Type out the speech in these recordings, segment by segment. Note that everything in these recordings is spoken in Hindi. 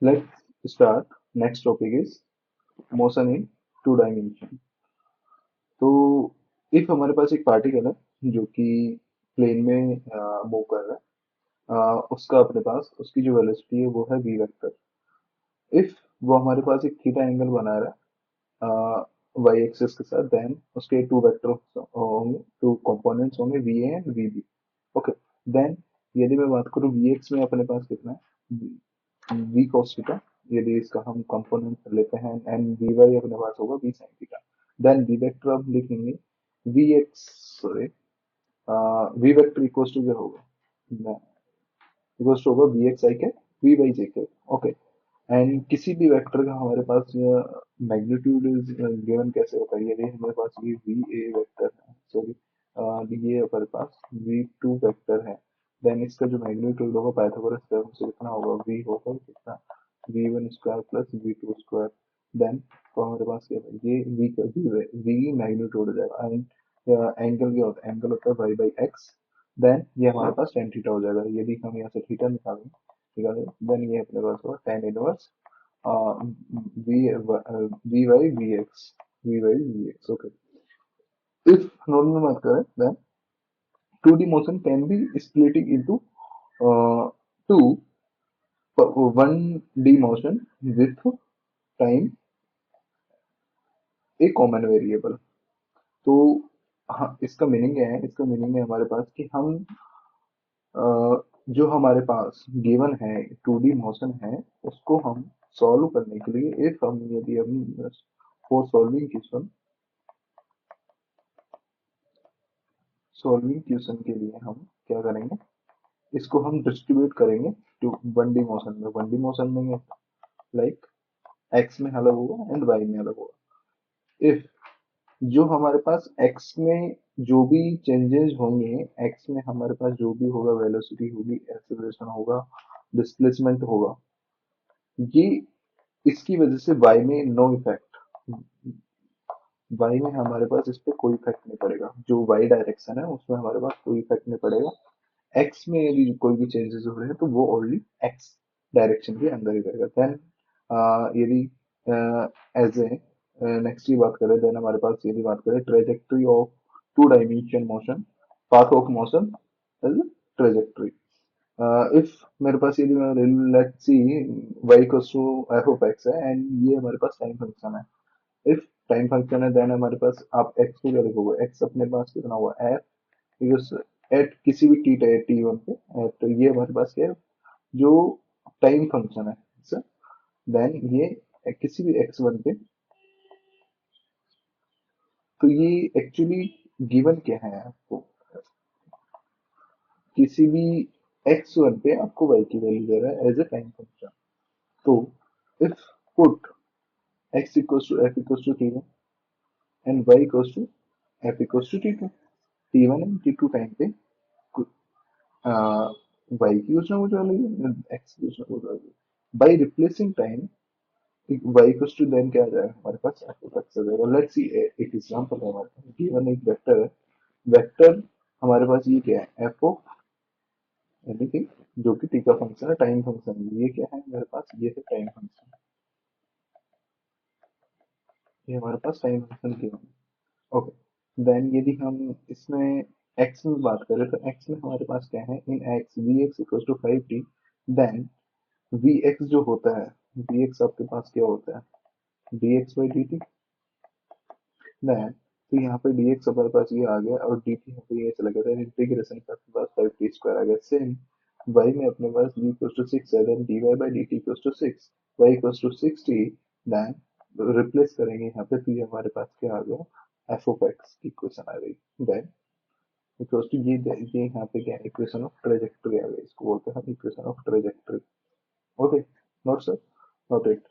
Let's start. Next topic is motion in two dimension. तो इफ हमारे पास एक पार्टिकल है जो कि प्लेन में मूव कर रहा है, उसका अपने पास उसकी जो वेलोसिटी है वो है v वेक्टर। इफ वो हमारे पास एक थीटा एंगल बना रहा है y एक्सिस के साथ, देन उसके टू वेक्टर होंगे, टू कंपोनेंट्स होंगे va and vb। Okay, then यदि मैं बात करूँ vx में अपने पास कितना है v cos थीटा, यदि इसका हम कंपोनेंट लेते हैं, एंड vy अपने पास होगा v sin थीटा। देन v वेक्टर अब लिखेंगे vx, sorry, v vector equals to क्या होगा, इक्वल्स टू होगा vx i के v by j के। ओके, एंड किसी भी वेक्टर का हमारे पास मैग्नीट्यूड इज गिवन कैसे होता है, यदि हमारे पास ये वी ए वेक्टर है, सॉरी ये हमारे पास वी टू वेक्टर है, देन इसका जो मैग्नीट्यूड होगा पाइथागोरस थ्योरम से कितना होगा, वी होगा कितना, v one square plus v two square. Then तो हमारे पास क्या है, ये वी का वी मैग्नीट्यूड हो जाएगा, एंड एंगल क्या होता है, एंगल होता है वाई बाई एक्स। देन ये हमारे पास टेन थीटा हो जाएगा, यदि हम यहाँ से थीटा निकालें, ठीक है, देन ये अपने पास होगा tan inverse v by v x. Okay, if normal बात करें, then 2D motion can be split into two 1D motion with time a common variable। तो हाँ, इसका मीनिंग क्या है, इसका मीनिंग है हमारे पास कि हम जो हमारे पास गिवन है 2D मोशन है, उसको हम सॉल्व करने के लिए, इफ हम यदि हम फॉर सॉल्विंग क्वेश्चन के लिए हम क्या करेंगे, इसको हम डिस्ट्रीब्यूट करेंगे टू 1D मोशन में। 1D मोशन में लाइक एक्स में अलग होगा एंड वाई में अलग होगा। इफ जो हमारे पास एक्स में जो भी चेंजेस होंगे, एक्स में हमारे पास जो भी होगा, वेलोसिटी होगी, एक्सेलरेशन होगा, डिस्प्लेसमेंट होगा, ये इसकी वजह से वाई में नो इफेक्ट, वाई में हमारे पास इस पे कोई इफेक्ट नहीं पड़ेगा, जो वाई डायरेक्शन है उसमें हमारे पास कोई इफेक्ट नहीं पड़ेगा। एक्स में यदि कोई भी चेंजेस हो रहे हैं तो वो ओनली एक्स डायरेक्शन के अंदर ही रहेगा। देन यदि एज ए नेक्स्ट की बात करें, देन हमारे पास यदि बात करें trajectory of two dimension motion, path of motion as trajectory. If मेरे पास यदि let's see y equals to f of x है, एंड ये हमारे पास टाइम फंक्शन है। इफ टाइम फंक्शन है, देन हमारे पास आप x को क्या लिखोगे, x अपने पास कितना हुआ f, बिकॉज एट किसी भी टी वन पे, तो ये हमारे पास क्या है, जो टाइम फंक्शन है सर, देन ये किसी भी एक्स वन पे, तो ये एक्चुअली गिवन क्या है आपको, किसी भी एक्स वन पे आपको वाई की वैल्यू दे रहा है एज ए टाइम फंक्शन। तो if put x equals to f equals to t one and y equals to f equals to t one and t two time पे वाई की योजना हो जाएगी, एक्स की योजना हो जाएगी। By replacing time, y equals to then क्या आ जाएगा हमारे पास, f ऑफ x आ जाएगा। लेट्स सी एक एग्जांपल है हमारे पास, गिवन एक वेक्टर है, वेक्टर हमारे पास ये क्या है, f ऑफ, यानी कि जो कि t का फंक्शन है, टाइम फंक्शन है, ये क्या है हमारे पास, ये है टाइम फंक्शन, ये हमारे पास टाइम फंक्शन गिवन है। ओके, देन यदि हम इसमें x में बात करें, तो x में हमारे पास क्या है, in x vx equals to 5t, then vx जो होता है, vx आपके पास क्या होता है, dx by dt, नहीं, तो यहाँ पे dx हमारे पास ये आ गया, और dt यहाँ पे ये चला गया था, इंटीग्रेशन का अपने पास 5t स्क्वायर आ गया। सेम y में अपने पास v इक्वल्स टू 6 है, then dy by dt equals to 6, y equals to 6t, then replace करेंगे यहाँ पे, तो ये हमारे पास क्या आ गया, f ऑफ x की इक्वेशन आ गई। देन इक्वल्स टू ये यहाँ पे क्या, इक्वेशन ऑफ ट्रेजेक्टरी आ गई, इसको बोलते हैं हम equation of trajectory. Okay, note sir, note it.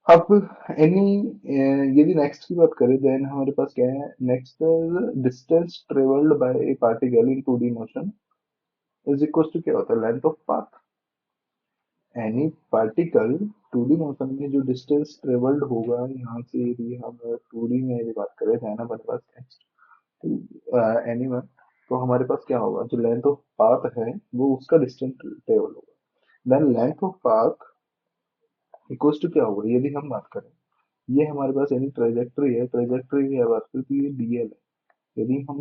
अब एनी यदि नेक्स्ट की बात करें, देन हमारे पास क्या है, next distance travelled by a particle in 2D मोशन इज इक्वल टू क्या होता है, length of path. Any particle 2D motion में जो डिस्टेंस ट्रेवल्ड होगा यहाँ से, यदि हम 2D में यदि बात करें, देन हमारे पास नेक्स्ट एनी वन, तो हमारे पास क्या होगा, जो लेंथ ऑफ पाथ है वो उसका डिस्टेंस ट्रेवल होगा। Then length of path equals to क्या होगा यदि हम बात करें, ये हमारे पास यानी ट्रेजेक्ट्री है बात करती है डीएल है। यदि हम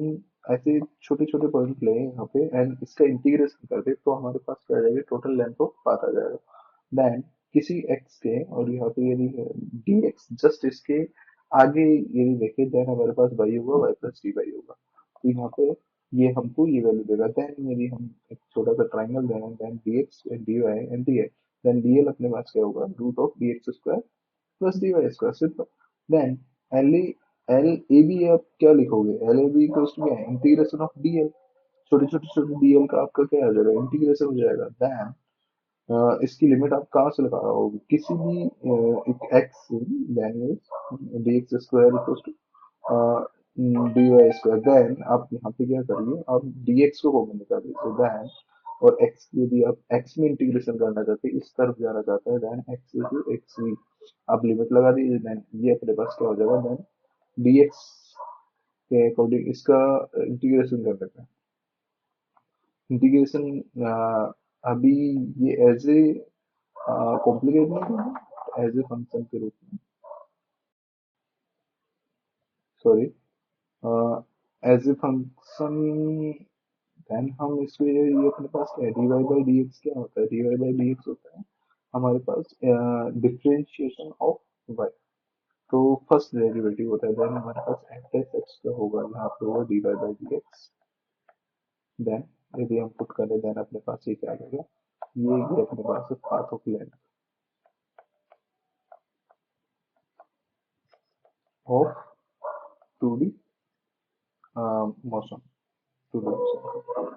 ऐसे छोटे छोटे पॉइंट लें यहाँ पे एंड इसका इंटीग्रेशन कर दे तो हमारे पास क्या आ जाएगा, टोटल लेंथ ऑफ पाथ आ जाएगा। देन किसी एक्स के और यहाँ पे यदि डी एक्स जस्ट इसके आगे यदि देखें देन हमारे पास वाई होगा, वाई प्लस डी वाई होगा। तो यहाँ पे ये हमको ये वैल्यू देगा। देन यदि हम एक छोटा सा ट्राइंगल दें then d x and d y and d x, then d l अपने पास क्या होगा, root of d x square plus d y square, simple. Then l l a b आप क्या लिखोगे, l a b equals to क्या है, इंटीग्रेशन ऑफ डी एल। छोटे छोटे छोटे डी एल का आपका क्या आ जाएगा, इंटीग्रेशन हो जाएगा। देन इसकी लिमिट आप कहाँ से लगा रहे हो, किसी भी एक x then d x square equals to d y square. Then आप यहाँ पे क्या करिए, आप डी एक्स को कॉमन निकाल दीजिए। देन और एक्स यदि आप एक्स में इंटीग्रेशन करना चाहते हैं, इस तरफ जाना चाहते हैं, then x is x v आप लिमिट लगा दीजिए। देन ये अपने पास क्या हो जाएगा, देन डी एक्स के अकॉर्डिंग इसका इंटीग्रेशन कर देते हैं। इंटीग्रेशन अभी ये एज ए कॉम्प्लिकेट नहीं है, एज ए फंक्शन के रूप में, sorry, as a function. Then हम इसको ये अपने पास क्या है, d y by d x क्या होता है, d y by d x होता है हमारे पास डिफरेंशिएशन ऑफ वाई। तो फर्स्ट डेरिवेटिव होता है, देन हमारे पास एफ एस एक्स का होगा, यहाँ पे होगा d y by d x. Then यदि हम पुट करें देन अपने पास ये क्या आ जाएगा, ये अपने पास है path of length of two d motion, two d motion.